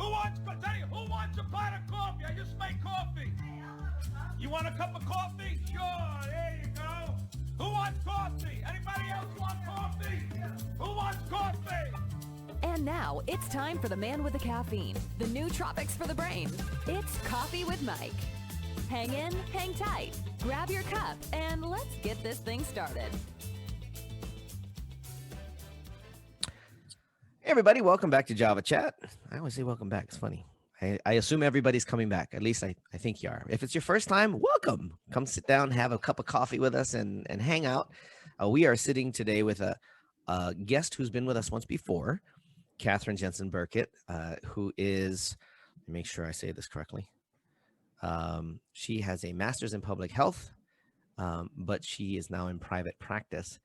Who wants a pot of coffee? I just made coffee. You want a cup of coffee? Sure, there you go. Who wants coffee? Anybody else want coffee? Who wants coffee? And now it's time for the man with the caffeine, the new tropics for the brain. It's Coffee with Mike. Hang in, hang tight, grab your cup, and let's get this thing started. Hey everybody, welcome back to Java Chat. I always say welcome back. It's funny. I assume everybody's coming back. At least I think you are. If it's your first time, welcome. Come sit down, have a cup of coffee with us, and hang out. We are sitting today with a guest who's been with us once before, Katherine Jansel Byrkit, who is, let me make sure I say this correctly. She has a master's in public health, but she is now in private practice.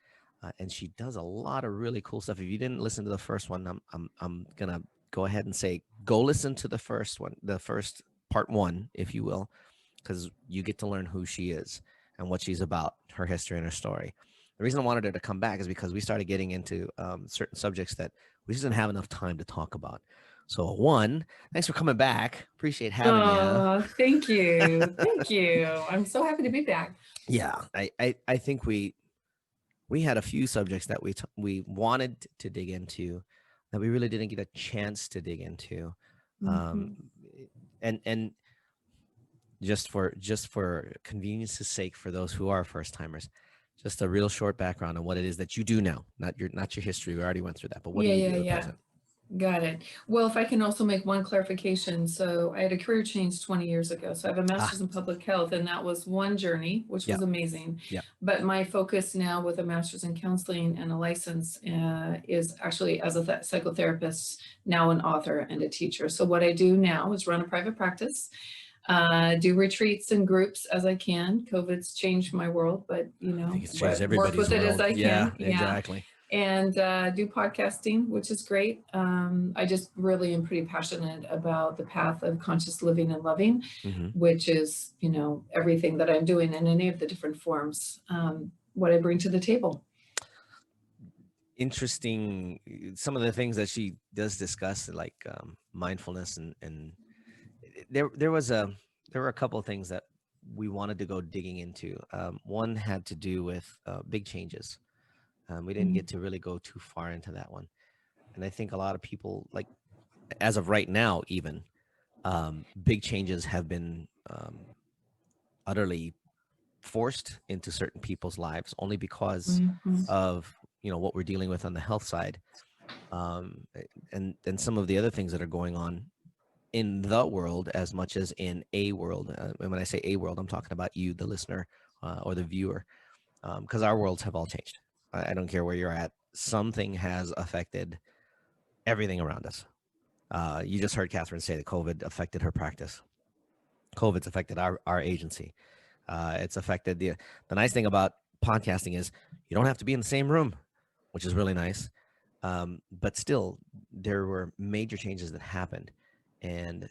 And she does a lot of really cool stuff. If you didn't listen to the first one, I'm gonna go ahead and say go listen to the first one, the first part one, if you will, because you get to learn who she is and what she's about, her history and her story. The reason I wanted her to come back is because we started getting into certain subjects that we just didn't have enough time to talk about. So one, thanks for coming back. Appreciate having you. Thank you. Thank you. I'm so happy to be back. Yeah, I think we had a few subjects that we wanted to dig into that we really didn't get a chance to dig into. And just for convenience's sake, for those who are first timers, just a real short background on what it is that you do now, not your history. We already went through that, but what do you do at present? Got it. Well, if I can also make one clarification. So I had a career change 20 years ago. So I have a master's in public health, and that was one journey, which was amazing. Yeah. But my focus now with a master's in counseling and a license is actually as a psychotherapist, now an author and a teacher. So what I do now is run a private practice, do retreats and groups as I can. COVID's changed my world, but work with it as I can. Yeah, exactly. And do podcasting, which is great. I just really am pretty passionate about the path of conscious living and loving, which is, everything that I'm doing in any of the different forms, what I bring to the table. Interesting. Some of the things that she does discuss, like mindfulness, and there were a couple of things that we wanted to go digging into. One had to do with big changes. We didn't get to really go too far into that one. And I think a lot of people, like as of right now, even big changes have been utterly forced into certain people's lives only because of, what we're dealing with on the health side. And some of the other things that are going on in the world as much as in a world. And when I say a world, I'm talking about you, the listener or the viewer, because our worlds have all changed. I don't care where you're at. Something has affected everything around us. You just heard Katherine say that COVID affected her practice. COVID's affected our agency. It's affected the nice thing about podcasting is you don't have to be in the same room, which is really nice. But still, there were major changes that happened. And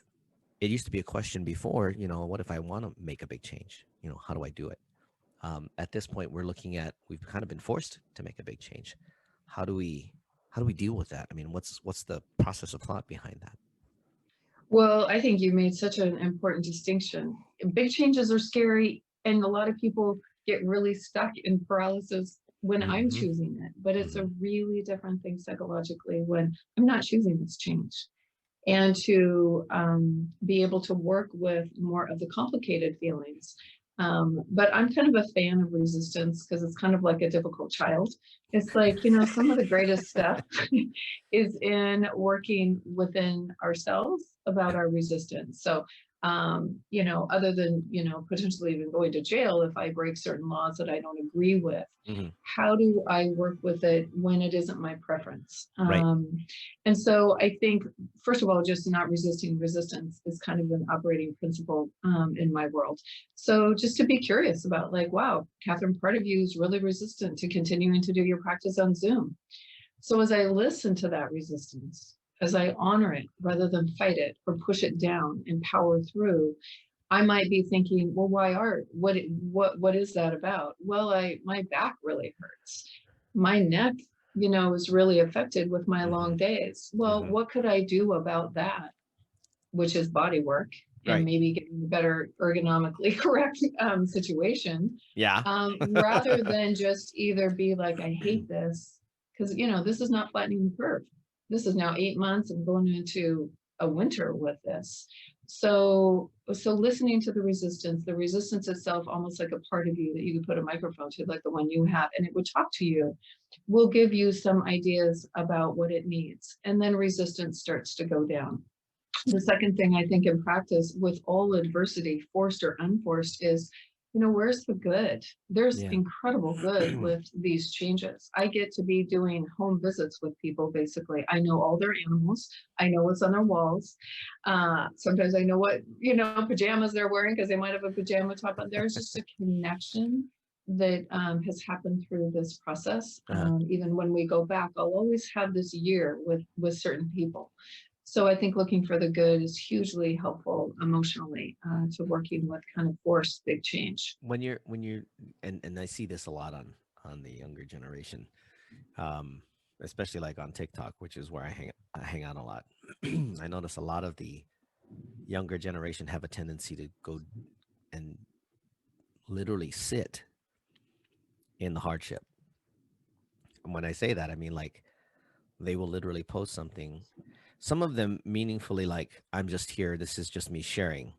it used to be a question before, what if I want to make a big change? How do I do it? At this point, we've kind of been forced to make a big change. How do we deal with that? I mean, what's the process of thought behind that? Well, I think you made such an important distinction. Big changes are scary, and a lot of people get really stuck in paralysis when I'm choosing it. But it's a really different thing psychologically when I'm not choosing this change. And to be able to work with more of the complicated feelings. But I'm kind of a fan of resistance because it's kind of like a difficult child. It's like, some of the greatest stuff is in working within ourselves about our resistance. So, other than, potentially even going to jail if I break certain laws that I don't agree with, how do I work with it when it isn't my preference? Right. And so I think, first of all, just not resisting resistance is kind of an operating principle in my world. So just to be curious about wow, Katherine, part of you is really resistant to continuing to do your practice on Zoom. So as I listen to that resistance, as I honor it rather than fight it or push it down and power through, I might be thinking, well, why art? What is that about? Well, my back really hurts. My neck, is really affected with my long days. Well, what could I do about that? which is body work, and Right. maybe getting a better ergonomically correct situation, Yeah. rather than just either be like, I hate this, because this is not flattening the curve. This is now 8 months and going into a winter with this. So listening to the resistance itself, almost like a part of you that you could put a microphone to, like the one you have, and it would talk to you, will give you some ideas about what it needs. And then resistance starts to go down. The second thing I think in practice with all adversity, forced or unforced, is, where's the good? There's incredible good with these changes. I get to be doing home visits with people, basically. I know all their animals. I know what's on their walls. Sometimes I know what, pajamas they're wearing because they might have a pajama top on. There's just a connection that has happened through this process. Even when we go back, I'll always have this year with certain people. So I think looking for the good is hugely helpful emotionally to working with kind of forced big change. When you're and I see this a lot on the younger generation, especially like on TikTok, which is where I hang out a lot. I notice a lot of the younger generation have a tendency to go and literally sit in the hardship. And when I say that, I mean like they will literally post something. Some of them meaningfully, like, I'm just here. This is just me sharing,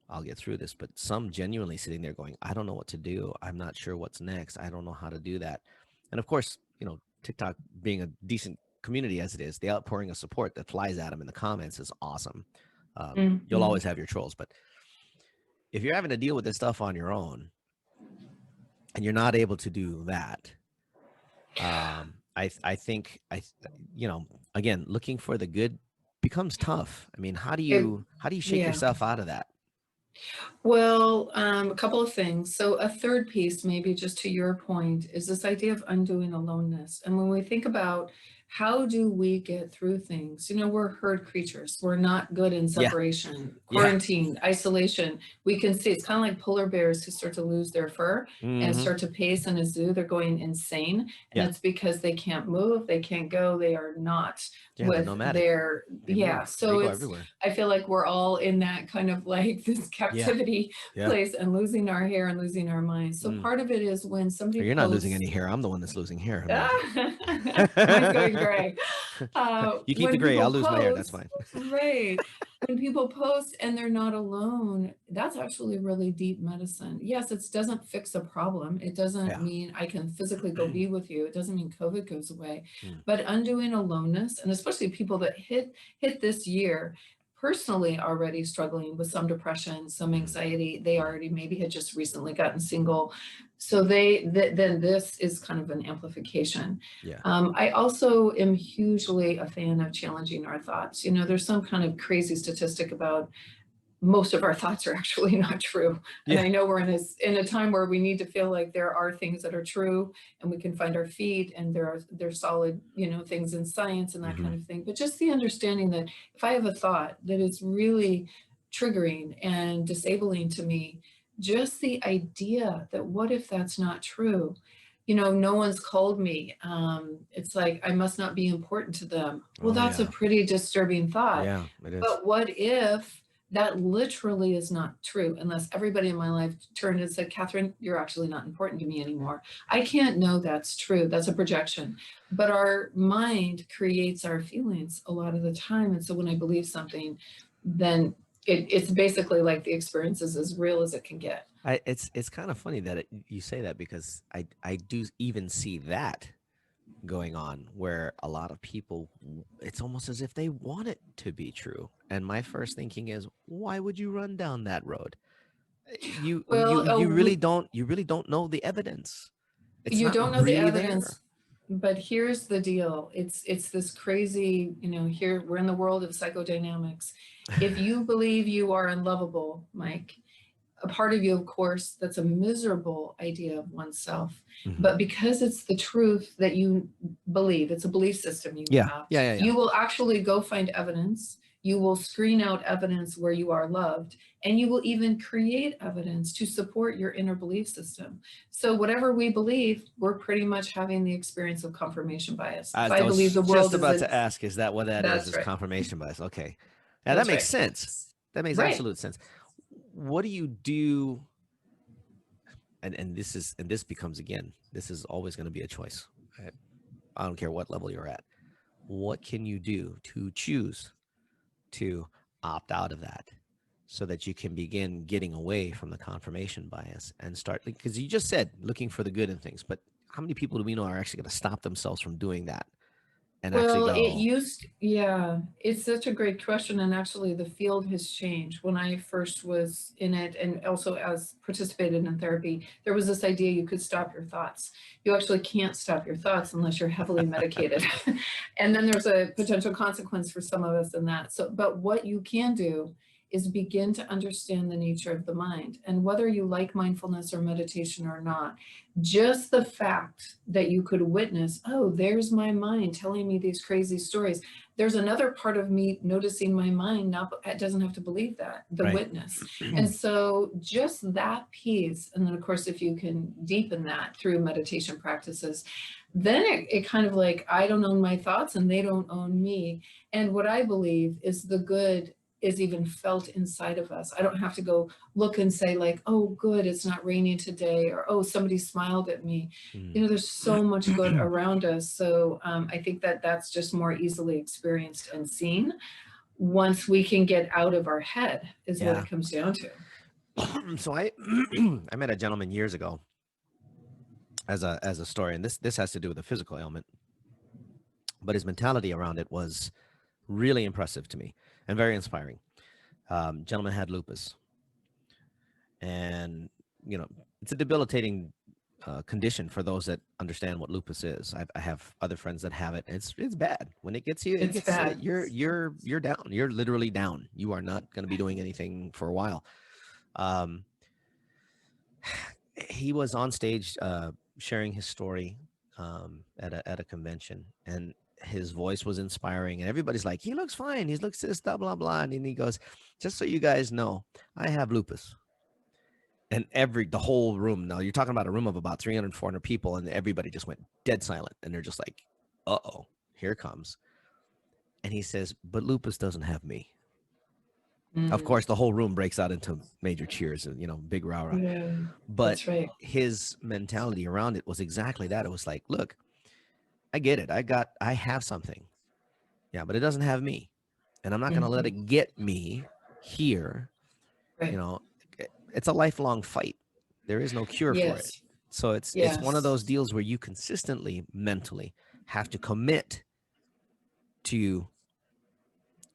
I'll get through this. But some genuinely sitting there going, I don't know what to do. I'm not sure what's next. I don't know how to do that. And of course, TikTok being a decent community as it is, the outpouring of support that flies at them in the comments is awesome. You'll always have your trolls. But if you're having to deal with this stuff on your own and you're not able to do that, I think again, looking for the good becomes tough. I mean, how do you shake yourself out of that? Well, a couple of things. So a third piece, maybe just to your point, is this idea of undoing aloneness. And when we think about how do we get through things, we're herd creatures. We're not good in separation, quarantine, isolation. We can see it's kind of like polar bears who start to lose their fur and start to pace in a zoo. They're going insane. And it's because they can't move. They can't go. They are not with their, So it's, everywhere. I feel like we're all in that kind of like this captivity place and losing our hair and losing our minds. So part of it is when somebody You're not losing any hair. I'm the one that's losing hair. Mine's going gray. You keep the gray. I'll lose my hair. That's fine. Right. When people post and they're not alone, that's actually really deep medicine. Yes, it doesn't fix a problem. It doesn't mean I can physically go be with you. It doesn't mean COVID goes away. But undoing aloneness, and especially people that hit this year personally already struggling with some depression, some anxiety, they already maybe had just recently gotten single. So then this is kind of an amplification. I also am hugely a fan of challenging our thoughts. There's some kind of crazy statistic about most of our thoughts are actually not true. And I know we're in a time where we need to feel like there are things that are true and we can find our feet and there's solid, things in science and that kind of thing. But just the understanding that if I have a thought that is really triggering and disabling to me, just the idea that what if that's not true? No one's called me. It's like, I must not be important to them. Well, that's a pretty disturbing thought. Yeah, it is. But what if that literally is not true, unless everybody in my life turned and said, Katherine, you're actually not important to me anymore. I can't know that's true. That's a projection. But our mind creates our feelings a lot of the time. And so when I believe something, then it's basically like the experience is as real as it can get. It's kind of funny that you say that, because I do even see that going on where a lot of people, it's almost as if they want it to be true. And my first thinking is, why would you run down that road? You really don't know the evidence. You don't know the evidence. But here's the deal. It's this crazy, here we're in the world of psychodynamics. If you believe you are unlovable, Mike, a part of you, of course, that's a miserable idea of oneself. But because it's the truth that you believe, it's a belief system you have. You will actually go find evidence. You will screen out evidence where you are loved, and you will even create evidence to support your inner belief system. So whatever we believe, we're pretty much having the experience of confirmation bias. I believe the world just about to ask, is that what that is? Right. Is confirmation bias? Okay. Now that That's makes right. sense. That makes Right. absolute sense. What do you do? And this becomes, again, this is always going to be a choice. I don't care what level you're at. What can you do to choose to opt out of that so that you can begin getting away from the confirmation bias and start, because you just said looking for the good in things, but how many people do we know are actually going to stop themselves from doing that and actually Well, go, yeah, it's such a great question. And actually, the field has changed. When I first was in it, and also as participated in therapy, there was this idea you could stop your thoughts. You actually can't stop your thoughts unless you're heavily medicated. And then there's a potential consequence for some of us in that. So, but what you can do is begin to understand the nature of the mind. And whether you like mindfulness or meditation or not, just the fact that you could witness, oh, there's my mind telling me these crazy stories. There's another part of me noticing my mind. Now it doesn't have to believe that, the right? witness. And so just that piece, and then of course, if you can deepen that through meditation practices, then it kind of like, I don't own my thoughts and they don't own me. And what I believe is the good is even felt inside of us. I don't have to go look and say like, oh, good, it's not raining today, or oh, somebody smiled at me. You know, there's so much good around us. So I think that that's just more easily experienced and seen once we can get out of our head, is what Yeah. it comes down to. So I I met a gentleman years ago as a story, and this has to do with a physical ailment, but his mentality around it was really impressive to me and very inspiring. Gentleman had lupus, and you know, it's a debilitating condition for those that understand what lupus is. I have other friends that have it. It's bad. When it gets you, It's bad. you're down. You're literally down. You are not going to be doing anything for a while. He was on stage sharing his story at a convention, and his voice was inspiring, and everybody's like, he looks fine, he looks this, blah blah blah, and then he goes, just so you guys know, I have lupus. And the whole room, now you're talking about a room of about 300 400 people, and everybody just went dead silent, and they're just like, uh-oh, here it comes. And he says, but lupus doesn't have me. Of course, the whole room breaks out into major cheers and, you know, big rah-rah. Yeah, But that's right. his mentality around it was exactly that. It was like, look, I get it. I have something. Yeah, but it doesn't have me. And I'm not going to let it get me here. Right. You know, it's a lifelong fight. There is no cure for it. Yes. So it's one of those deals where you consistently mentally have to commit to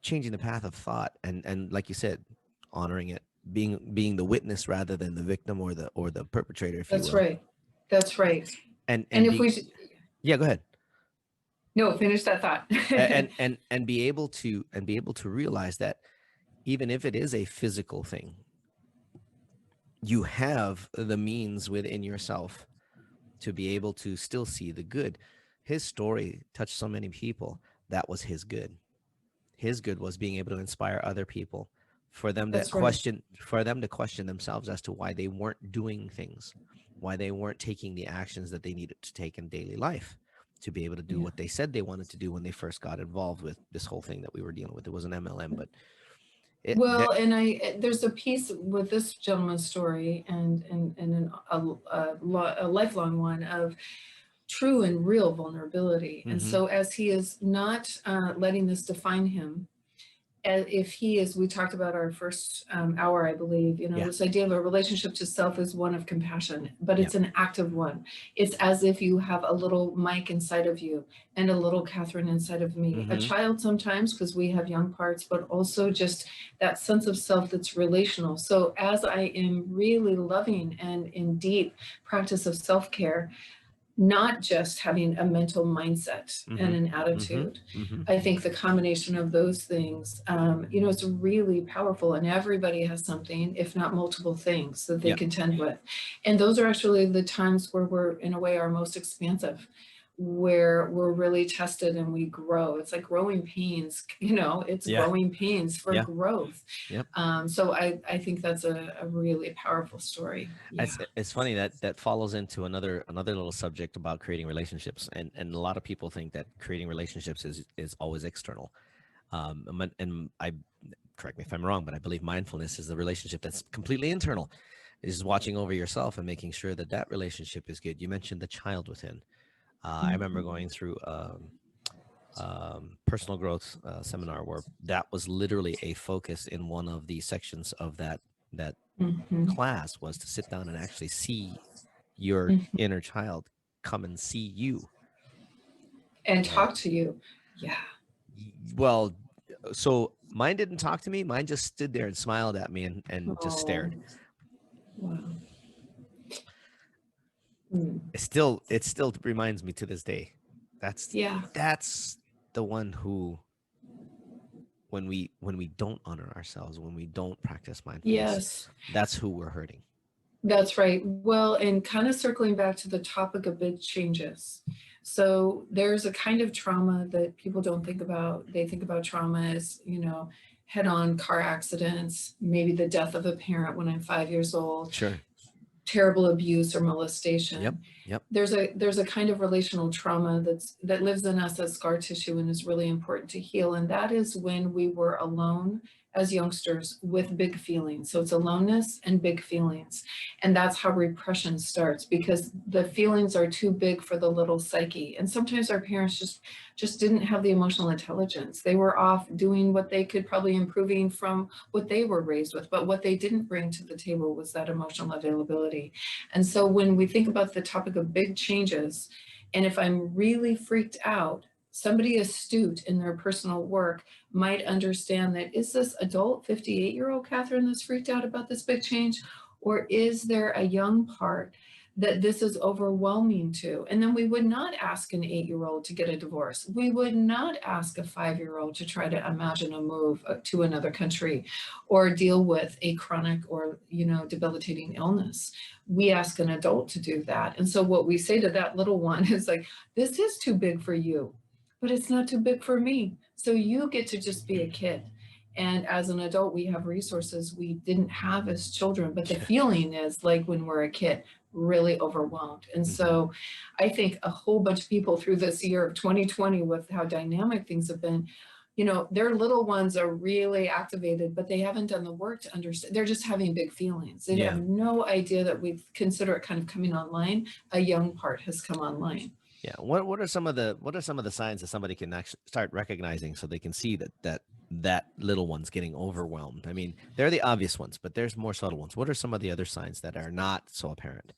changing the path of thought, and like you said, honoring it, being the witness rather than the victim or the perpetrator, if That's you will. right. That's right. And if yeah, go ahead. No, finish that thought. and be able to realize that even if it is a physical thing, you have the means within yourself to be able to still see the good. His story touched so many people. That was his good. His good was being able to inspire other people, for them to question themselves as to why they weren't doing things, why they weren't taking the actions that they needed to take in daily life to be able to do what they said they wanted to do when they first got involved with this whole thing that we were dealing with. It was an MLM, but there's a piece with this gentleman's story and a lifelong one of true and real vulnerability. And so as he is not letting this define him, if he is, we talked about our first hour, I believe, you know, this idea of a relationship to self is one of compassion, but it's an active one. It's as if you have a little Mike inside of you and a little Katherine inside of me, a child sometimes, because we have young parts, but also just that sense of self that's relational. So as I am really loving and in deep practice of self-care, not just having a mental mindset and an attitude. I think the combination of those things, you know, it's really powerful, and everybody has something, if not multiple things that they contend with. And those are actually the times where we're, in a way, our most expansive, where we're really tested and we grow. It's like growing pains, you know, it's growing pains for growth. So I think that's a really powerful story. It's funny that follows into another little subject about creating relationships, and a lot of people think that creating relationships is always external. And I correct me if I'm wrong, but I believe mindfulness is the relationship that's completely internal. Is watching over yourself and making sure that that relationship is good. You mentioned the child within. I remember going through personal growth seminar where that was literally a focus in one of the sections of that class, was to sit down and actually see your inner child come and see you And and talk to you. Yeah. well, so mine didn't talk to me. Mine just stood there and smiled at me and just Oh, stared. wow. Mm. It still reminds me to this day. Yeah. That's the one who, when we don't honor ourselves, when we don't practice mindfulness, Yes. that's who we're hurting. That's right. Well, and kind of circling back to the topic of big changes. So there's a kind of trauma that people don't think about. They think about trauma as, head-on car accidents, maybe the death of a parent when I'm 5 years old, Sure. terrible abuse or molestation. Yep. There's a kind of relational trauma that lives in us as scar tissue and is really important to heal. And that is when we were alone as youngsters with big feelings. So it's aloneness and big feelings. And that's how repression starts, because the feelings are too big for the little psyche. And sometimes our parents just didn't have the emotional intelligence. They were off doing what they could, probably improving from what they were raised with, but what they didn't bring to the table was that emotional availability. And so when we think about the topic of big changes, and if I'm really freaked out, somebody astute in their personal work might understand that, is this adult 58-year-old Katherine that's freaked out about this big change? Or is there a young part that this is overwhelming to? And then we would not ask an 8-year-old to get a divorce. We would not ask a 5-year-old to try to imagine a move to another country or deal with a chronic or, debilitating illness. We ask an adult to do that. And so what we say to that little one is like, this is too big for you, but it's not too big for me. So you get to just be a kid. And as an adult, we have resources we didn't have as children, but the feeling is like when we're a kid, really overwhelmed. And so I think a whole bunch of people through this year of 2020, with how dynamic things have been, their little ones are really activated, but they haven't done the work to understand. They're just having big feelings. They have no idea that we consider it kind of coming online. A young part has come online. Yeah. What are some of the signs that somebody can actually start recognizing, so they can see that little one's getting overwhelmed? I mean, they're the obvious ones, but there's more subtle ones. What are some of the other signs that are not so apparent?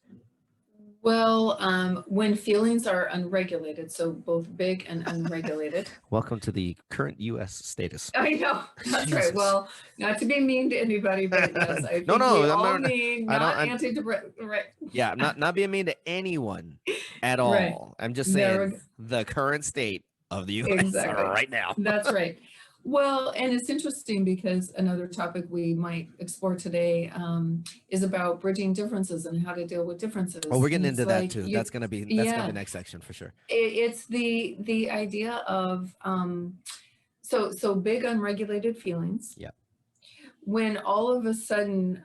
Well, when feelings are unregulated, so both big and unregulated. Welcome to the current U.S. status. I know, that's right. Well, not to be mean to anybody, but yes, I think we all mean not antidepressant. Right. Yeah, I'm not being mean to anyone at all. Right. I'm just saying the current state of the U.S. right now. That's right. Well, and it's interesting because another topic we might explore today is about bridging differences and how to deal with differences. Oh, we're getting into that too. That's gonna be the next section for sure. It's the idea of so big unregulated feelings. Yeah. When all of a sudden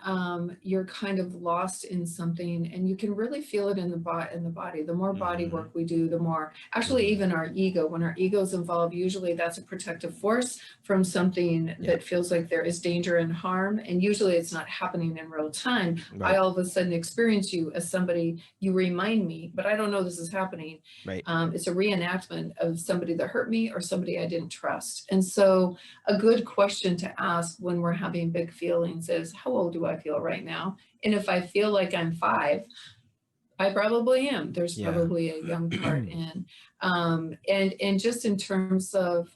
you're kind of lost in something, and you can really feel it in the body. The more body work we do, the more, actually even our ego, when our ego's involved, usually that's a protective force from something that feels like there is danger and harm. And usually it's not happening in real time. Right. I all of a sudden experience you as somebody, you remind me, but I don't know this is happening. Right. It's a reenactment of somebody that hurt me or somebody I didn't trust. And so a good question to ask when we're having big feelings is, how old do I feel right now? And if I feel like I'm 5, I probably am. There's probably a young part in. And just in terms of,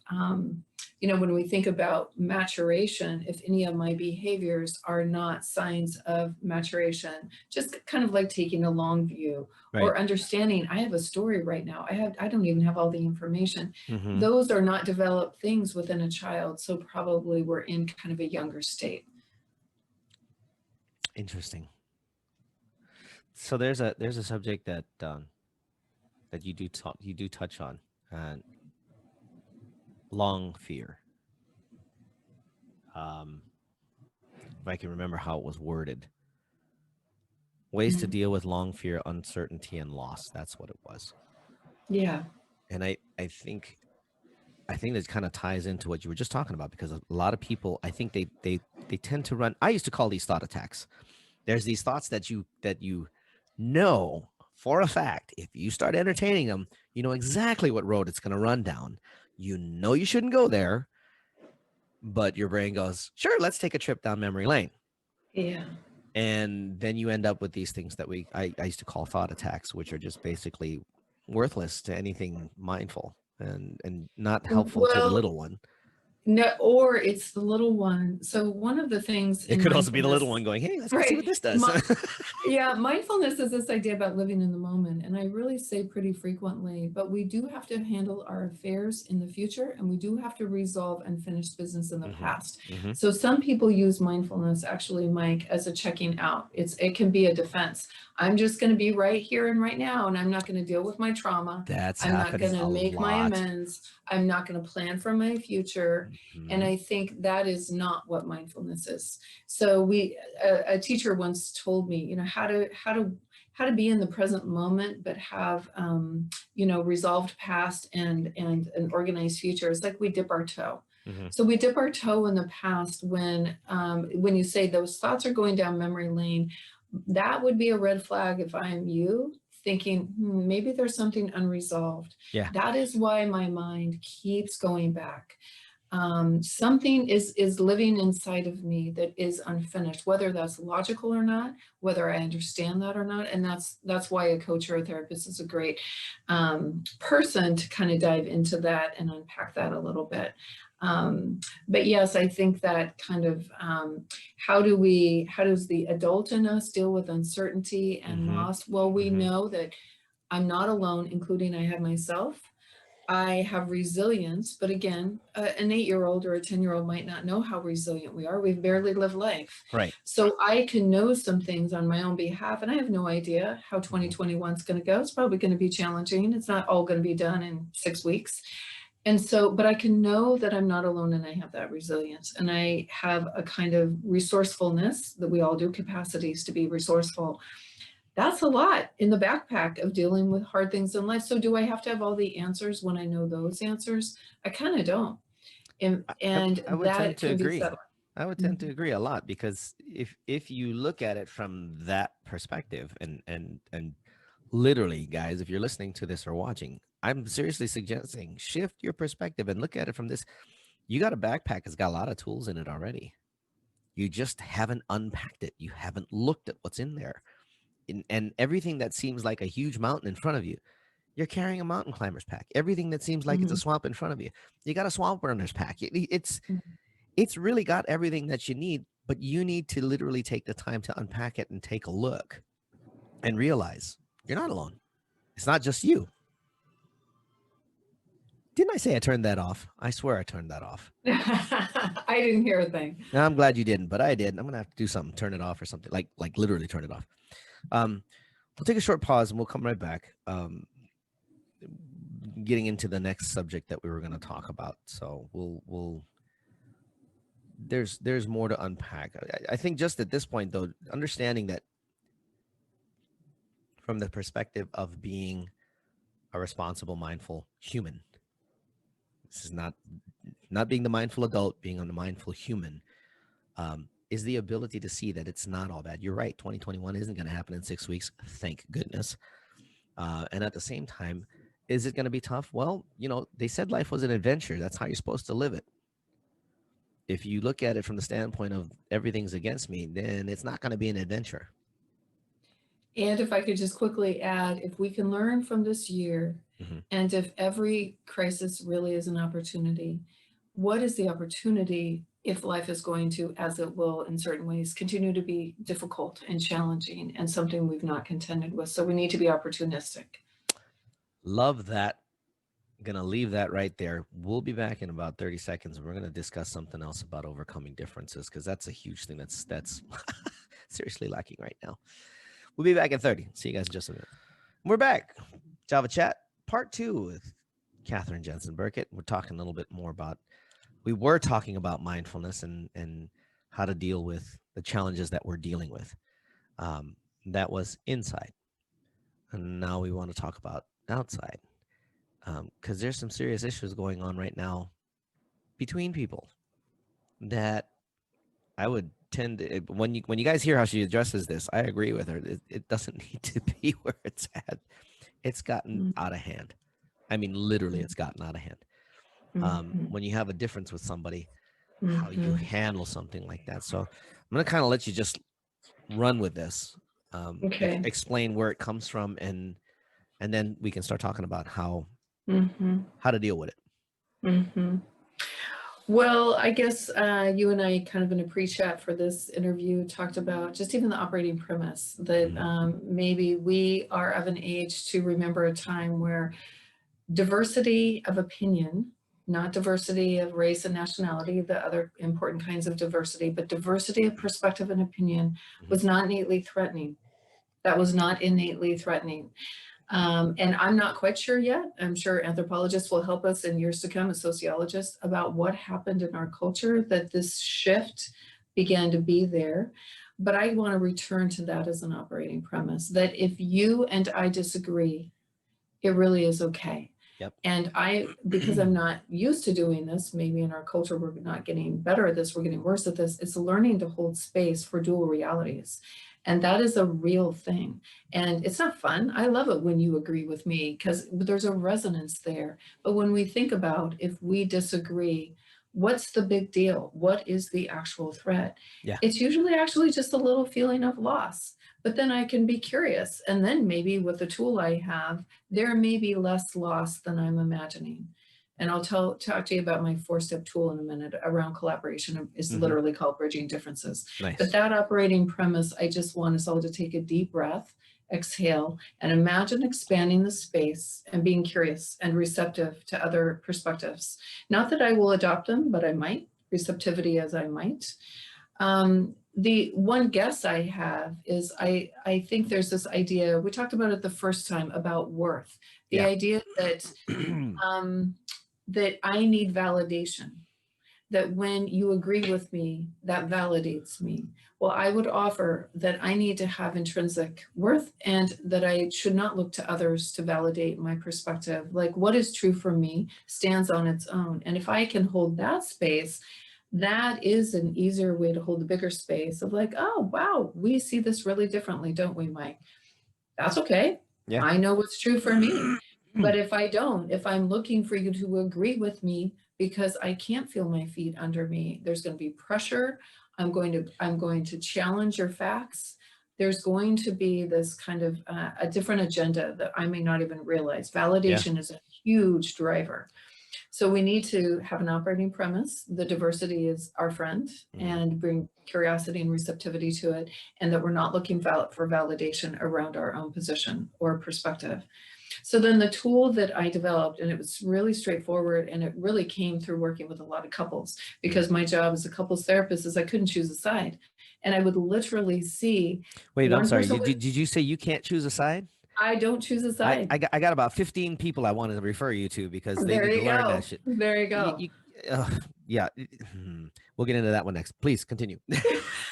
when we think about maturation, if any of my behaviors are not signs of maturation, just kind of like taking a long view or understanding, I have a story right now. I don't even have all the information. Those are not developed things within a child. So probably we're in kind of a younger state. Interesting. So there's a subject that you do touch on, long fear. If I can remember how it was worded, ways to deal with long fear, uncertainty, and loss. That's what it was. Yeah. And I think I think that kind of ties into what you were just talking about, because a lot of people, I think they tend to run. I used to call these thought attacks. There's these thoughts that you know for a fact, if you start entertaining them, you know exactly what road it's going to run down. You know you shouldn't go there, but your brain goes, sure, let's take a trip down memory lane. Yeah. And then you end up with these things that I used to call thought attacks, which are just basically worthless to anything mindful and not helpful to the Well, little one. no, or it's the little one. So one of the things It in could also be the little mindfulness, one going, hey, let's go see what right? this does. Yeah, mindfulness is this idea about living in the moment. And I really say pretty frequently, but we do have to handle our affairs in the future, and we do have to resolve unfinished business in the past. So some people use mindfulness, actually, Mike, as a checking out. It can be a defense. I'm just going to be right here and right now, and I'm not going to deal with my trauma. That's I'm not happening going to a make my lot. amends. I'm not going to plan for my future. And I think that is not what mindfulness is. So a teacher once told me, you know, how to be in the present moment, but have, you know, resolved past and an organized future. It's like we dip our toe. So we dip our toe in the past when you say those thoughts are going down memory lane. That would be a red flag if I'm you, thinking maybe there's something unresolved. Yeah. That is why my mind keeps going back. Something is living inside of me that is unfinished, whether that's logical or not, whether I understand that or not. And that's why a coach or a therapist is a great person to kind of dive into that and unpack that a little bit. But yes, I think that kind of how does the adult in us deal with uncertainty and loss? Well, we know that I'm not alone, including I have myself. I have resilience, but again, an 8-year-old or a 10-year-old might not know how resilient we are. We've barely lived life. Right. So I can know some things on my own behalf, and I have no idea how 2021 is going to go. It's probably going to be challenging. It's not all going to be done in 6 weeks. And so, but I can know that I'm not alone, and I have that resilience, and I have a kind of resourcefulness that we all do, capacities to be resourceful. That's a lot in the backpack of dealing with hard things in life. So do I have to have all the answers when I know those answers? I kind of don't. And I would tend that to can be agree. settling. I would tend to agree a lot, because if you look at it from that perspective, and literally, guys, if you're listening to this or watching, I'm seriously suggesting shift your perspective and look at it from this. You got a backpack that's got a lot of tools in it already. You just haven't unpacked it. You haven't looked at what's in there. And everything that seems like a huge mountain in front of you, you're carrying a mountain climber's pack. Everything that seems like it's a swamp in front of you, you got a swamp runner's pack. It's really got everything that you need, but you need to literally take the time to unpack it and take a look and realize you're not alone. It's not just you. Didn't I say I turned that off? I swear I turned that off. I didn't hear a thing. Now, I'm glad you didn't, but I did. I'm going to have to do something, turn it off or something, like literally turn it off. We'll take a short pause and we'll come right back. Getting into the next subject that we were going to talk about. So there's more to unpack. I think just at this point, though, understanding that from the perspective of being a responsible, mindful human, this is not being the mindful adult, being a mindful human, is the ability to see that it's not all bad. You're right. 2021 isn't going to happen in 6 weeks. Thank goodness. And at the same time, is it going to be tough? Well, you know, they said life was an adventure. That's how you're supposed to live it. If you look at it from the standpoint of everything's against me, then it's not going to be an adventure. And if I could just quickly add, if we can learn from this year, and if every crisis really is an opportunity, what is the opportunity if life is going to, as it will in certain ways, continue to be difficult and challenging and something we've not contended with? So we need to be opportunistic. Love that. Going to leave that right there. We'll be back in about 30 seconds. And we're going to discuss something else about overcoming differences, because that's a huge thing that's seriously lacking right now. We'll be back in 30. See you guys in just a minute. We're back. Java Chat, part 2 with Katherine, Jansel, Byrkit. We're talking a little bit more about, we were talking about mindfulness and how to deal with the challenges that we're dealing with. That was inside. And now we want to talk about outside. because there's some serious issues going on right now between people that I would tend to, when you guys hear how she addresses this, I agree with her. It doesn't need to be where it's at. It's gotten out of hand. I mean, literally, it's gotten out of hand. When you have a difference with somebody, how you handle something like that. So I'm going to kind of let you just run with this, Okay. explain where it comes from, and then we can start talking about how to deal with it. Well, I guess you and I kind of in a pre-chat for this interview talked about just even the operating premise that maybe we are of an age to remember a time where diversity of opinion, not diversity of race and nationality, the other important kinds of diversity, but diversity of perspective and opinion was not innately threatening. That was not innately threatening. And I'm not quite sure yet. I'm sure anthropologists will help us in years to come, and sociologists, about what happened in our culture that this shift began to be there. But I want to return to that as an operating premise, that if you and I disagree, it really is okay. Yep. And because I'm not used to doing this, maybe in our culture, we're not getting better at this, we're getting worse at this. It's learning to hold space for dual realities. And that is a real thing. And it's not fun. I love it when you agree with me because there's a resonance there. But when we think about if we disagree, what's the big deal? What is the actual threat? Yeah. It's usually actually just a little feeling of loss. But then I can be curious. And then maybe with the tool I have, there may be less loss than I'm imagining. And I'll talk to you about my 4-step tool in a minute around collaboration. It's literally called Bridging Differences. Nice. But that operating premise, I just want us all to take a deep breath, exhale, and imagine expanding the space and being curious and receptive to other perspectives. Not that I will adopt them, but I might, receptivity as I might. The one guess I have is I think there's this idea, we talked about it the first time about worth, the idea that that I need validation, that when you agree with me, that validates me. Well, I would offer that I need to have intrinsic worth and that I should not look to others to validate my perspective. Like what is true for me stands on its own. And if I can hold that space, that is an easier way to hold the bigger space of like, oh, wow, we see this really differently, don't we, Mike? That's okay. Yeah. I know what's true for me. But if I don't, if I'm looking for you to agree with me because I can't feel my feet under me, there's going to be pressure. I'm going to challenge your facts. There's going to be this kind of a different agenda that I may not even realize. Validation is a huge driver. So we need to have an operating premise. The diversity is our friend and bring curiosity and receptivity to it. And that we're not looking for validation around our own position or perspective. So then the tool that I developed, and it was really straightforward, and it really came through working with a lot of couples, because my job as a couples therapist is I couldn't choose a side. And I would literally see. Wait, I'm sorry. Did you say you can't choose a side? I don't choose a side. I got about 15 people I wanted to refer you to because they need to learn that shit. There you go. Yeah. We'll get into that one next. Please continue.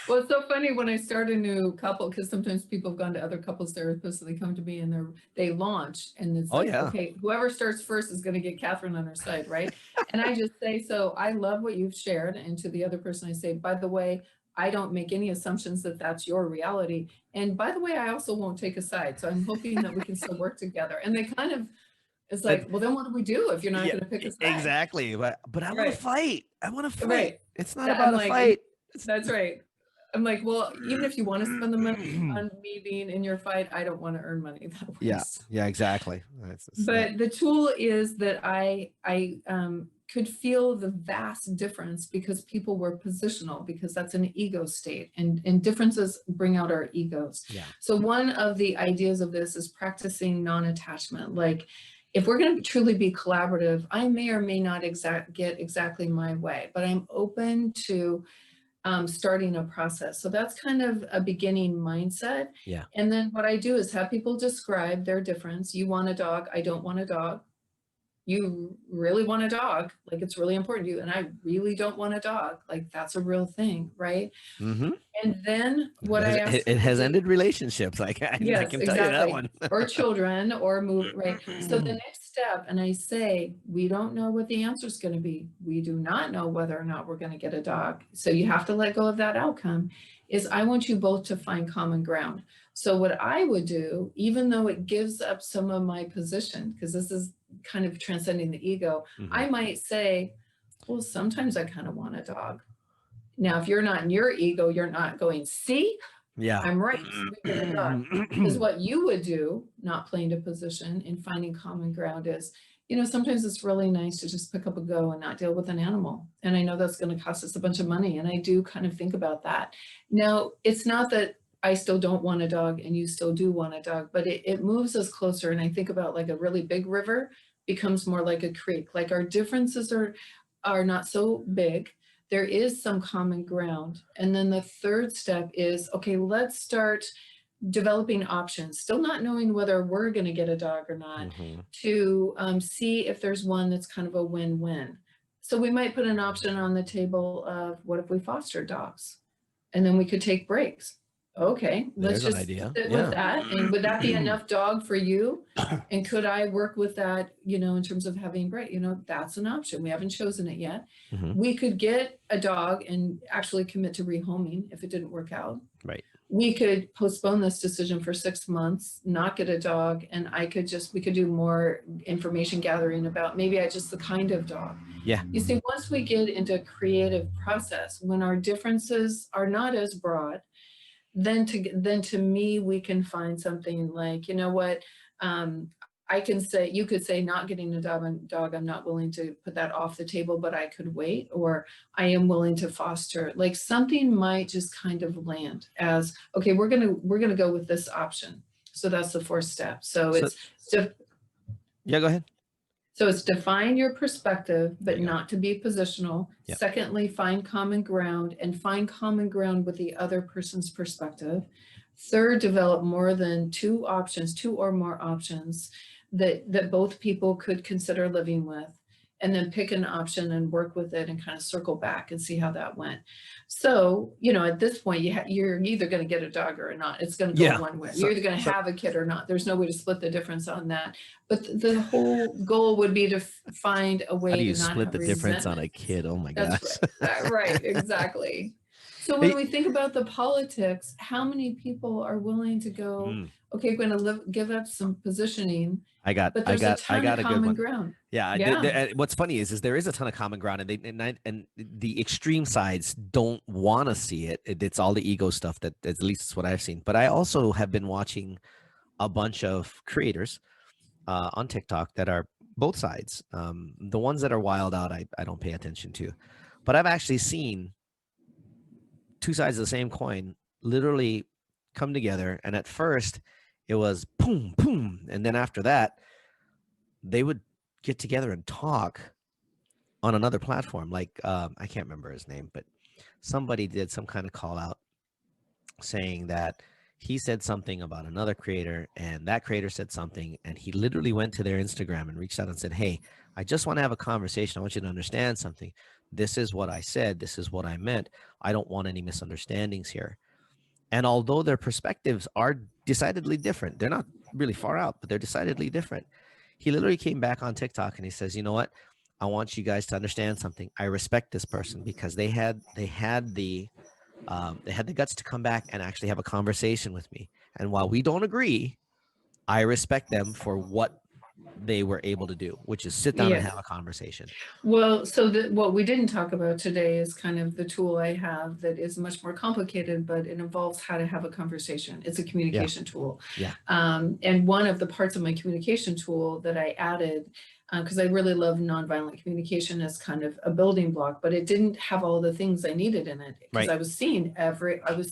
Well, it's so funny when I start a new couple, because sometimes people have gone to other couples therapists and they come to me and they launch and it's okay, whoever starts first is going to get Katherine on her side, right? And I just say, so I love what you've shared. And to the other person, I say, by the way, I don't make any assumptions that that's your reality. And by the way, I also won't take a side. So I'm hoping that we can still work together. And they kind of, it's like, well, then what do we do if you're not going to pick a side? Exactly. But I want to fight. I want to fight. Right. It's not about a fight. That's right. I'm like, well, even if you want to spend the money on me being in your fight, I don't want to earn money that way. Yeah, exactly. But the tool is that I could feel the vast difference because people were positional, because that's an ego state, and differences bring out our egos. Yeah. So one of the ideas of this is practicing non-attachment. Like, if we're going to truly be collaborative, I may or may not get exactly my way, but I'm open to starting a process. So that's kind of a beginning mindset. Yeah. And then what I do is have people describe their difference. You want a dog, I don't want a dog. you really want a dog, like it's really important to you, and I really don't want a dog, like that's a real thing, right? Mm-hmm. And then what I asked It them to has do, ended relationships. Like I yes, can tell you that exactly, one. or children, or move, right? So the next step, and I say, we don't know what the answer is going to be. We do not know whether or not we're going to get a dog. So you have to let go of that outcome. Is I want you both to find common ground. So what I would do, even though it gives up some of my position, because this is kind of transcending the ego, I might say, well, sometimes I kind of want a dog. Now, if you're not in your ego, you're not going, see, Yeah. I'm right. So we get a dog. Because what you would do, not playing to position and finding common ground is, sometimes it's really nice to just pick up a go and not deal with an animal. And I know that's going to cost us a bunch of money. And I do kind of think about that. Now, it's not that I still don't want a dog and you still do want a dog, but it moves us closer. And I think about like a really big river becomes more like a creek. Like our differences are not so big. There is some common ground. And then the third step is, okay, let's start developing options, still not knowing whether we're going to get a dog or not, to see if there's one that's kind of a win-win. So we might put an option on the table of, what if we foster dogs? And then we could take breaks. Okay, let's There's an just idea. sit Yeah. with that. And would that be enough dog for you? And could I work with that, in terms of having break? That's an option. We haven't chosen it yet. We could get a dog and actually commit to rehoming if it didn't work out. Right. We could postpone this decision for 6 months, not get a dog, and we could do more information gathering about maybe the kind of dog. Yeah. You see, once we get into a creative process, when our differences are not as broad, then to me, we can find something like, you know what, you could say not getting a dog, I'm not willing to put that off the table, but I could wait, or I am willing to foster. Like something might just kind of land as, okay, we're gonna go with this option. So that's the fourth step. Yeah, go ahead. So it's define your perspective, but not to be positional. Yep. Secondly, find common ground, and find common ground with the other person's perspective. Third, develop more than two or more options that both people could consider living with. And then pick an option and work with it and kind of circle back and see how that went. So, at this point, you're either going to get a dog or not. It's going to go one way. You're either going to have a kid or not. There's no way to split the difference on that. But the whole goal would be to find a way How do you to not split have the difference on a resentment. kid? Oh my That's gosh. right, exactly. So when we think about the politics, how many people are willing to go, okay, we're going to give up some positioning, but there's a ton of common ground. Yeah. What's funny is there is a ton of common ground, and the extreme sides don't want to see it. It's all the ego stuff that, at least it's what I've seen. But I also have been watching a bunch of creators on TikTok that are both sides. The ones that are wild out, I don't pay attention to, but I've actually seen two sides of the same coin literally come together. And at first it was boom, boom. And then after that, they would get together and talk on another platform. Like, I can't remember his name, but somebody did some kind of call out saying that he said something about another creator, and that creator said something, and he literally went to their Instagram and reached out and said, hey, I just want to have a conversation. I want you to understand something. This is what I said. This is what I meant. I don't want any misunderstandings here. And although their perspectives are decidedly different, they're not really far out, but they're decidedly different. He literally came back on TikTok and he says, you know what? I want you guys to understand something. I respect this person because they had the guts to come back and actually have a conversation with me. And while we don't agree, I respect them for what they were able to do, which is sit down and have a conversation. Well, so what we didn't talk about today is kind of the tool I have that is much more complicated, but it involves how to have a conversation. It's a communication tool. Yeah. And one of the parts of my communication tool that I added, because I really love nonviolent communication as kind of a building block, but it didn't have all the things I needed in it because I was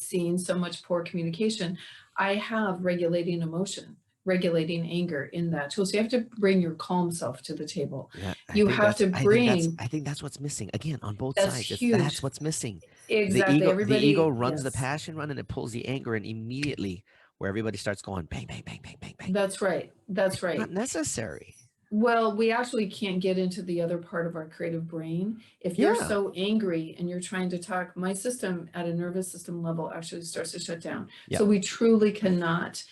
seeing so much poor communication. I have regulating emotion, regulating anger in that tool. So you have to bring your calm self to the table. Yeah, I think that's what's missing again on both that's sides. huge. That's what's missing. Exactly. The ego runs the passion run, and it pulls the anger in immediately, where everybody starts going bang, bang, bang, bang, bang, bang. That's right. That's right. Not necessary. Well, we actually can't get into the other part of our creative brain. If you're Yeah. so angry and you're trying to talk, my system at a nervous system level actually starts to shut down. Yeah. So we truly cannot,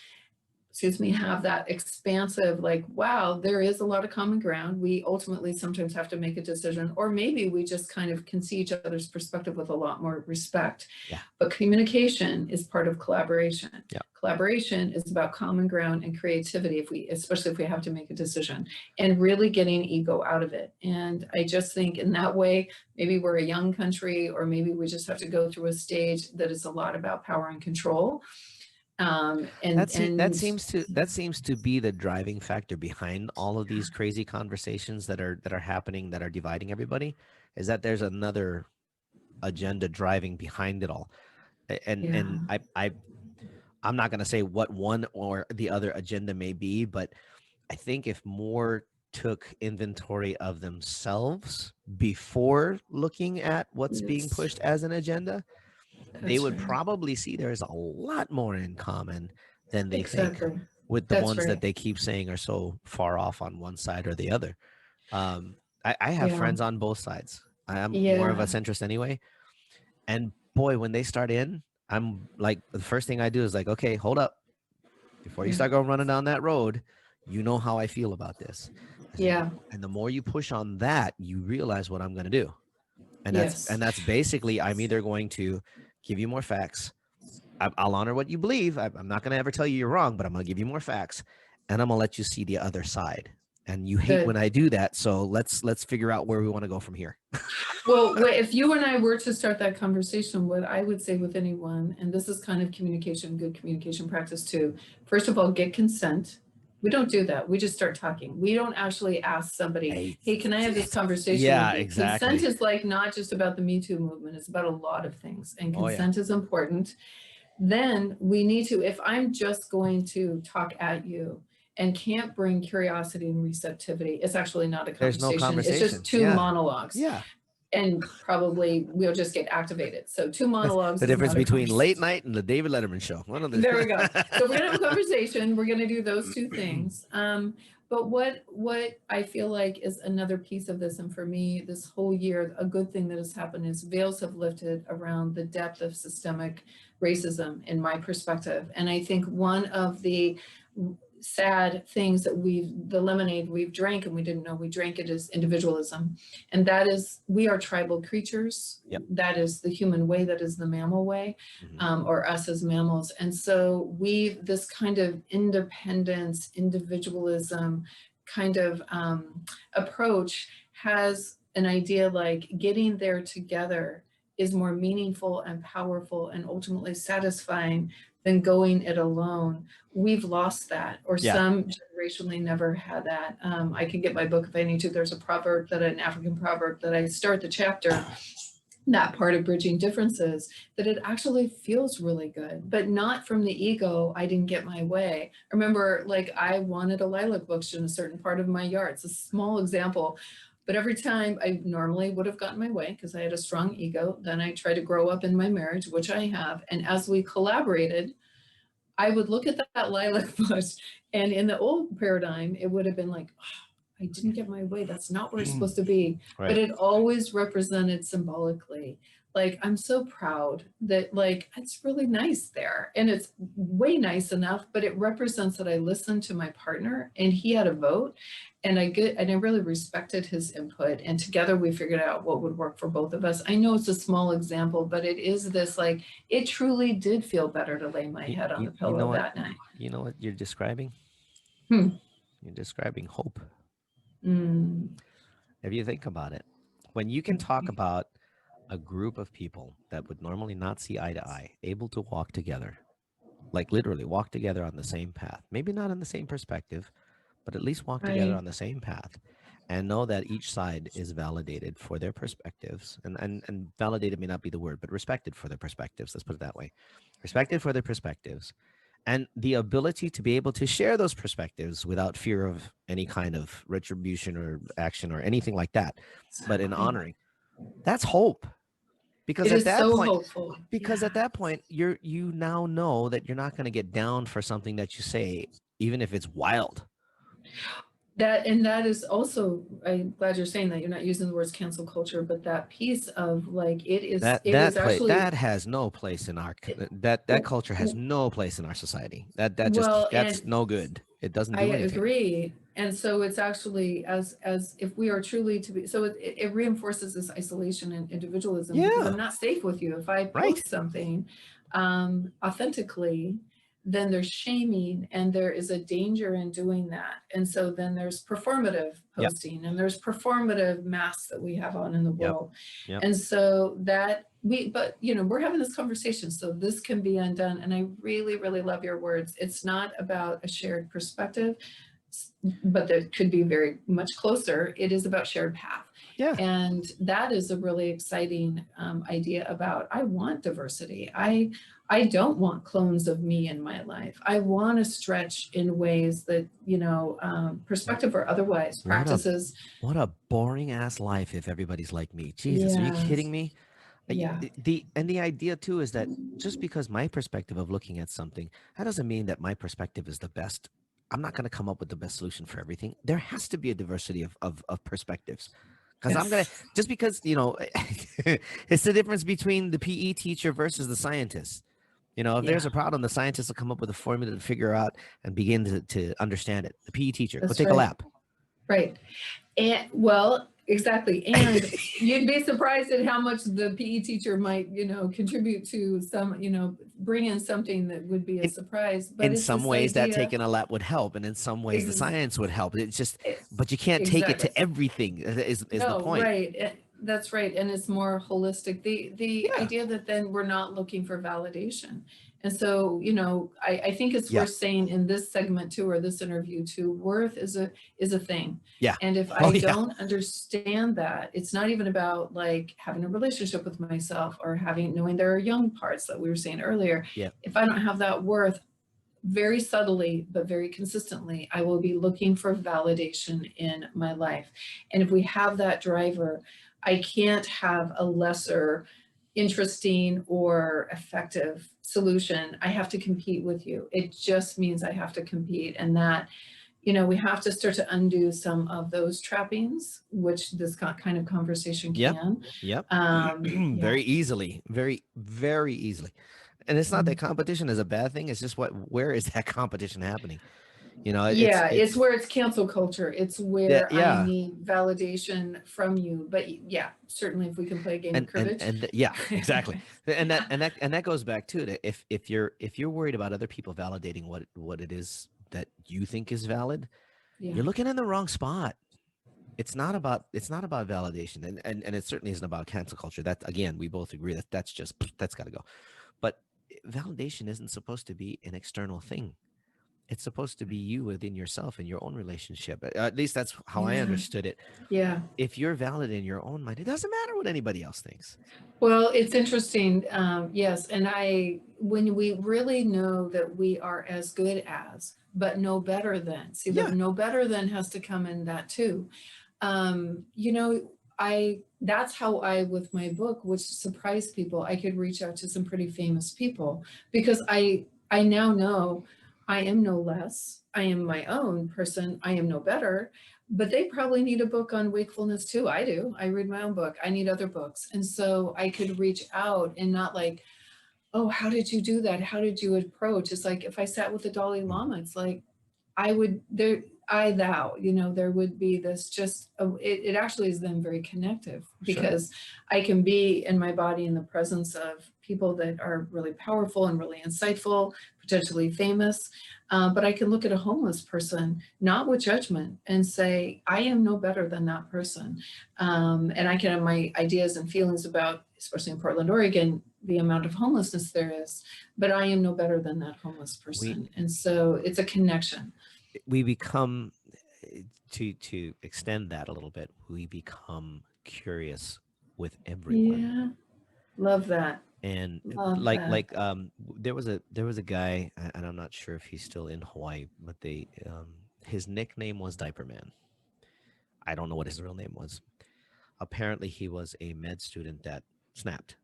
have that expansive, like, wow, there is a lot of common ground. We ultimately sometimes have to make a decision, or maybe we just kind of can see each other's perspective with a lot more respect. Yeah. But communication is part of collaboration. Yeah. Collaboration is about common ground and creativity, especially if we have to make a decision, and really getting ego out of it. And I just think in that way, maybe we're a young country, or maybe we just have to go through a stage that is a lot about power and control. That seems to be the driving factor behind all of these crazy conversations that are happening, that are dividing everybody, is that there's another agenda driving behind it all. And I'm not going to say what one or the other agenda may be, but I think if more took inventory of themselves before looking at what's being pushed as an agenda, they would probably see there's a lot more in common than they think, with the ones that they keep saying are so far off on one side or the other. I have friends on both sides. I'm more of a centrist anyway. And boy, when they start in, I'm like, the first thing I do is like, okay, hold up. Before you start going running down that road, you know how I feel about this. And the more you push on that, you realize what I'm going to do. And that's basically, I'm either going to give you more facts. I'll honor what you believe. I'm not going to ever tell you you're wrong, but I'm going to give you more facts, and I'm going to let you see the other side. And you hate when I do that. So let's figure out where we want to go from here. Well, if you and I were to start that conversation, what I would say with anyone, and this is kind of communication, good communication practice too. First of all, get consent. We don't do that. We just start talking. We don't actually ask somebody, hey, can I have this conversation? Yeah, exactly. Consent is like not just about the Me Too movement. It's about a lot of things. And consent is important. Then we need to, if I'm just going to talk at you and can't bring curiosity and receptivity, it's actually not a conversation. There's no conversation. It's just two monologues. Yeah. And probably we'll just get activated. So two monologues. The difference between late night and the David Letterman show. There we go. So we're gonna have a conversation. We're gonna do those two things. But what I feel like is another piece of this, and for me, this whole year, a good thing that has happened is veils have lifted around the depth of systemic racism in my perspective. And I think one of the sad things that the lemonade we've drank and we didn't know we drank it, is individualism. And that is, we are tribal creatures. Yep. That is the human way, that is the mammal way, or us as mammals. And so this kind of independence, individualism kind of approach has an idea like getting there together is more meaningful and powerful and ultimately satisfying than going it alone. We've lost that, or some generationally never had that. I can get my book if I need to. There's a proverb, an African proverb that I start the chapter, that part of bridging differences, that it actually feels really good, but not from the ego, I didn't get my way. I remember, like, I wanted a lilac bush in a certain part of my yard. It's a small example. But every time I normally would have gotten my way because I had a strong ego, then I tried to grow up in my marriage, which I have. And as we collaborated, I would look at that lilac bush, and in the old paradigm, it would have been like, oh, I didn't get my way. That's not where it's supposed to be. Right. But it always represented symbolically. Like, I'm so proud that, like, it's really nice there. And it's way nice enough, but it represents that I listened to my partner and he had a vote. And I really respected his input. And together we figured out what would work for both of us. I know it's a small example, but it is this, like, it truly did feel better to lay my head on the pillow that night. You know what you're describing? You're describing hope. If you think about it, when you can talk about a group of people that would normally not see eye to eye, able to walk together, like literally walk together on the same path, maybe not on the same perspective, but at least walk together on the same path, and know that each side is validated for their perspectives, and validated may not be the word, but respected for their perspectives. Let's put it that way. Respected for their perspectives, and the ability to be able to share those perspectives without fear of any kind of retribution or action or anything like that, but in honoring. That's hope. Because at that point, hopeful. Because at that point, you now know that you're not going to get down for something that you say, even if it's wild. that is also, I'm glad you're saying that you're not using the words cancel culture, but that piece of like, it is actually, That has no place in our that culture has no place in our society. well, That's and no good. It doesn't I do anything. agree. And so it's actually as if we are truly to be, so it reinforces this isolation and individualism because Yeah, I'm not safe with you. If I right. post something authentically, then there's shaming and there is a danger in doing that. And so then there's performative Yep, posting and there's performative masks that we have on in the yep, world. yep. And so but we're having this conversation, so this can be undone. And I really, really love your words. It's not about a shared perspective, but that could be very much closer. It is about shared path. Yeah. And that is a really exciting idea about, I want diversity. I don't want clones of me in my life. I want to stretch in ways that, perspective or otherwise practices. What a boring ass life if everybody's like me. Jesus, are you kidding Yes. me? Yeah. The idea too is that just because my perspective of looking at something, that doesn't mean that my perspective is the best. I'm not going to come up with the best solution for everything. There has to be a diversity of perspectives. Because I'm going to, Yes. just because, it's the difference between the PE teacher versus the scientist. If there's Yeah. a problem, the scientists will come up with a formula to figure out and begin to understand it. The PE teacher, go That's take a right. lap. Right. And well, exactly. And you'd be surprised at how much the PE teacher might, contribute to some, bring in something that would be a In, surprise. But in it's some this ways, that idea. taking a lap would help, and in some ways, the Ex- science would help. It's just, it's but you can't take it exactly. to everything. Is the No, point? right. That's right. And it's more holistic. The Yeah. idea that then we're not looking for validation. And so, I think it's Yeah. worth saying in this segment too, or this interview too, worth is a thing. Yeah. And if Oh I yeah. don't understand that, it's not even about like having a relationship with myself or knowing there are young parts that we were saying earlier. Yeah. If I don't have that worth, very subtly but very consistently, I will be looking for validation in my life. And if we have that driver, I can't have a lesser interesting or effective solution. I have to compete with you. It just means I have to compete. And that, we have to start to undo some of those trappings, which this kind of conversation Yep. can. Yep. Yeah. Very easily. Very, very easily. And it's not that competition is a bad thing. It's just where is that competition happening? It's where it's cancel culture. It's where I yeah. need validation from you. But yeah, certainly if we can play a game of cribbage. Yeah, exactly. And that goes back to it. If you're worried about other people validating what it is that you think is valid, you're looking in the wrong spot. It's not about validation, and it certainly isn't about cancel culture. That, again, we both agree that's got to go. But validation isn't supposed to be an external thing. It's supposed to be you within yourself in your own relationship. At least that's how I understood it. Yeah. If you're valid in your own mind, it doesn't matter what anybody else thinks. Well, it's interesting. Yes. And when we really know that we are as good as, but no better than, see, the no better than has to come in that too. That's how with my book, which surprised people, I could reach out to some pretty famous people because I now know I am no less. I am my own person. I am no better, but they probably need a book on wakefulness too. I do. I read my own book. I need other books. And so I could reach out and not like, oh, how did you do that? How did you approach? It's like, if I sat with the Dalai Lama, it's like, there would be this it actually is then very connective because I can be in my body in the presence of people that are really powerful and really insightful, potentially famous. But I can look at a homeless person, not with judgment, and say, I am no better than that person. And I can have my ideas and feelings about, especially in Portland, Oregon, the amount of homelessness there is, but I am no better than that homeless person. And so it's a connection. We become, to extend that a little bit, we become curious with everyone. Yeah, love that. And love like there was a guy, and I'm not sure if he's still in Hawaii, but his nickname was Diaper Man. I don't know what his real name was. Apparently he was a med student that snapped,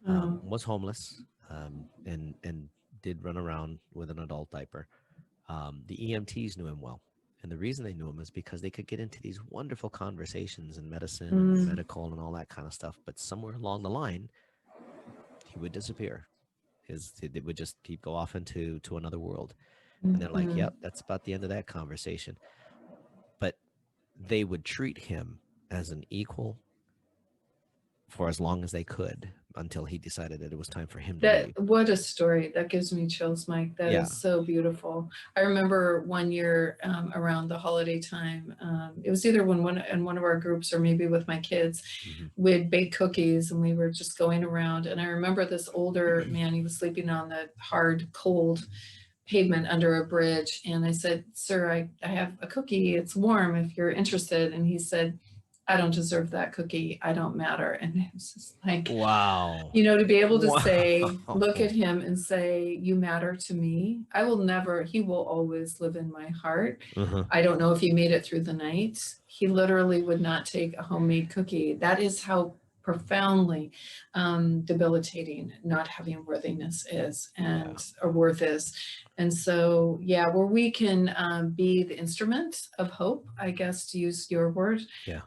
was homeless, and did run around with an adult diaper. The EMTs knew him well, And the reason they knew him is because they could get into these wonderful conversations in medicine and medical and all that kind of stuff. But somewhere along the line, he would disappear. He'd go off into another world. And they're like, yep, that's about the end of that conversation. But they would treat him as an equal for as long as they could until he decided that it was time for him to leave. What a story. That gives me chills, Mike. That is so beautiful. I remember one year around the holiday time, it was either in one of our groups or maybe with my kids, we'd bake cookies and we were just going around. And I remember this older man, he was sleeping on the hard, cold pavement under a bridge. And I said, sir, I have a cookie. It's warm if you're interested. And he said, I don't deserve that cookie. I don't matter. And it was just like, wow. You know, to be able to say, look at him and say, you matter to me. He will always live in my heart. I don't know if he made it through the night. He literally would not take a homemade cookie. That is how profoundly debilitating not having worthiness is and or worth is. And so, where we can be the instrument of hope, I guess, to use your word,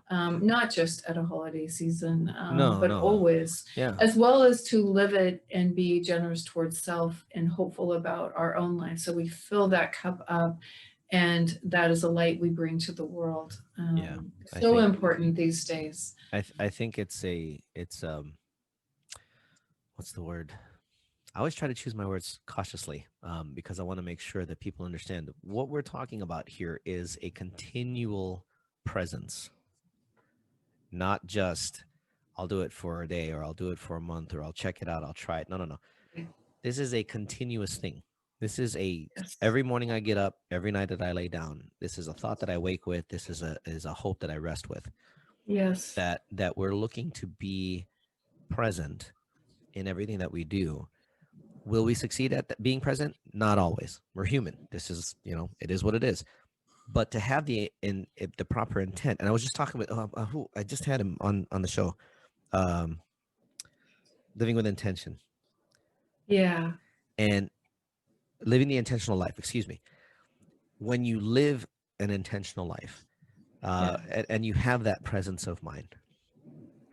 not just at a holiday season, but always, as well as to live it and be generous towards self and hopeful about our own life. So we fill that cup up, and that is a light we bring to the world. So important these days. I think it's what's the word? I always try to choose my words cautiously because I want to make sure that people understand what we're talking about here is a continual presence, not just I'll do it for a day or I'll do it for a month or I'll check it out. I'll try it. No. This is a continuous thing. This is every morning I get up, every night that I lay down. This is a thought that I wake with. This is a hope that I rest with. Yes. That we're looking to be present in everything that we do. Will we succeed at being present? Not always. We're human. This is, it is what it is. But to have the proper intent, and I was just talking with who I just had him on the show, living with intention. Yeah. And living the intentional life. Excuse me. When you live an intentional life, and you have that presence of mind,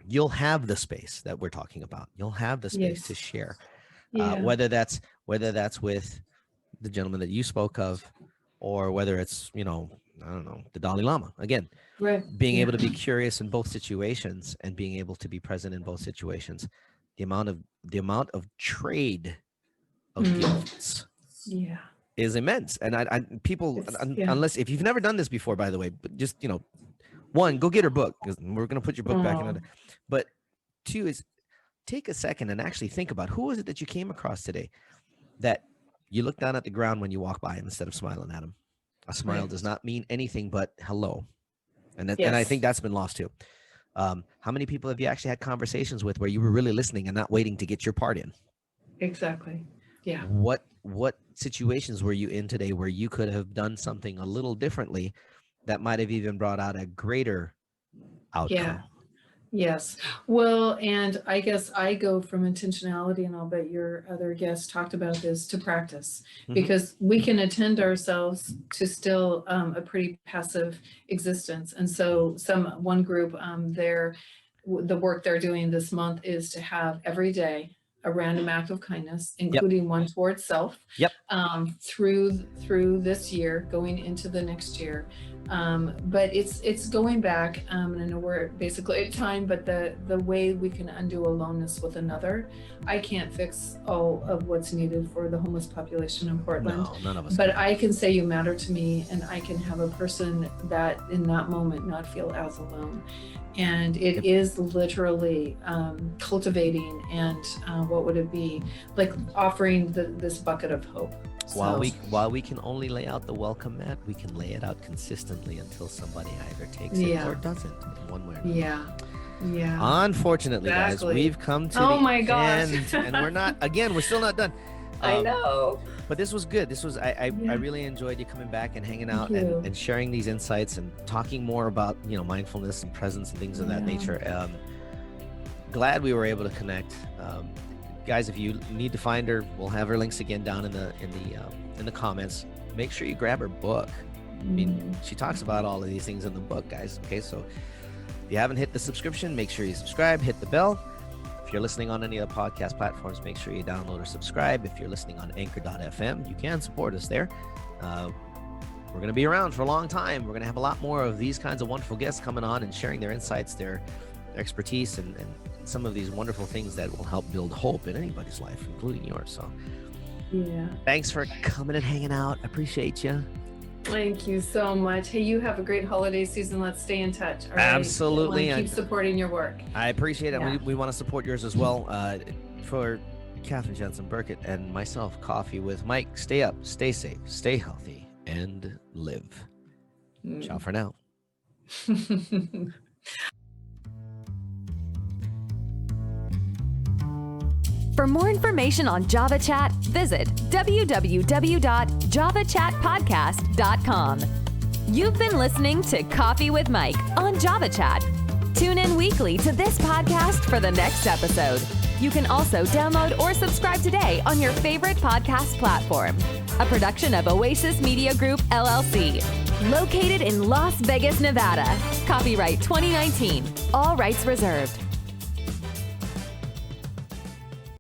you'll have the space that we're talking about. You'll have the space to share. Whether that's with the gentleman that you spoke of, or whether it's, I don't know, the Dalai Lama. Again, being able to be curious in both situations and being able to be present in both situations. The amount of trade of gifts is immense. And people, unless if you've never done this before, by the way, but just, one, go get her book because we're going to put your book back in. But two is take a second and actually think about who is it that you came across today that you look down at the ground when you walk by instead of smiling at them. A smile does not mean anything but hello. And I think that's been lost too. How many people have you actually had conversations with where you were really listening and not waiting to get your part in? Exactly. Yeah. What situations were you in today where you could have done something a little differently that might have even brought out a greater outcome? Yeah. Yes. Well, and I guess I go from intentionality, and I'll bet your other guests talked about this, to practice, because we can attend ourselves to still a pretty passive existence. And so one group, the work they're doing this month is to have every day a random act of kindness, including one towards self, through this year, going into the next year. But it's going back, and I know we're basically at time, but the way we can undo aloneness with another. I can't fix all of what's needed for the homeless population in Portland. No, none of us but can. I can say you matter to me, and I can have a person that in that moment not feel as alone. And it is literally cultivating, and what would it be like, offering this bucket of hope. While we can only lay out the welcome mat, we can lay it out consistently until somebody either takes it or doesn't, in one way or another. Yeah. Unfortunately, guys, we've come to the end, and we're still not done. I know. But this was good. I really enjoyed you coming back and hanging out and sharing these insights and talking more about, mindfulness and presence and things of that nature. Glad we were able to connect. Guys, if you need to find her, we'll have her links again down in the comments. Make sure you grab her book. I mean, she talks about all of these things in the book, guys. Okay, so if you haven't hit the subscription, make sure you subscribe, hit the bell. If you're listening on any of the podcast platforms, make sure you download or subscribe. If you're listening on anchor.fm, you can support us there. We're going to be around for a long time. We're going to have a lot more of these kinds of wonderful guests coming on and sharing their insights, their expertise, and some of these wonderful things that will help build hope in anybody's life, including yours. So Yeah. thanks for coming and hanging out. I appreciate you. Thank you so much. Hey, you have a great holiday season. Let's stay in touch. All right? Absolutely. Keep supporting your work. I appreciate it. Yeah. We want to support yours as well. For Katherine, Jansel, Byrkit, and myself, Coffee with Mike, stay up, stay safe, stay healthy, and live. Ciao for now. For more information on Java Chat, visit www.javachatpodcast.com. You've been listening to Coffee with Mike on Java Chat. Tune in weekly to this podcast for the next episode. You can also download or subscribe today on your favorite podcast platform. A production of Oasis Media Group, LLC. Located in Las Vegas, Nevada. Copyright 2019. All rights reserved.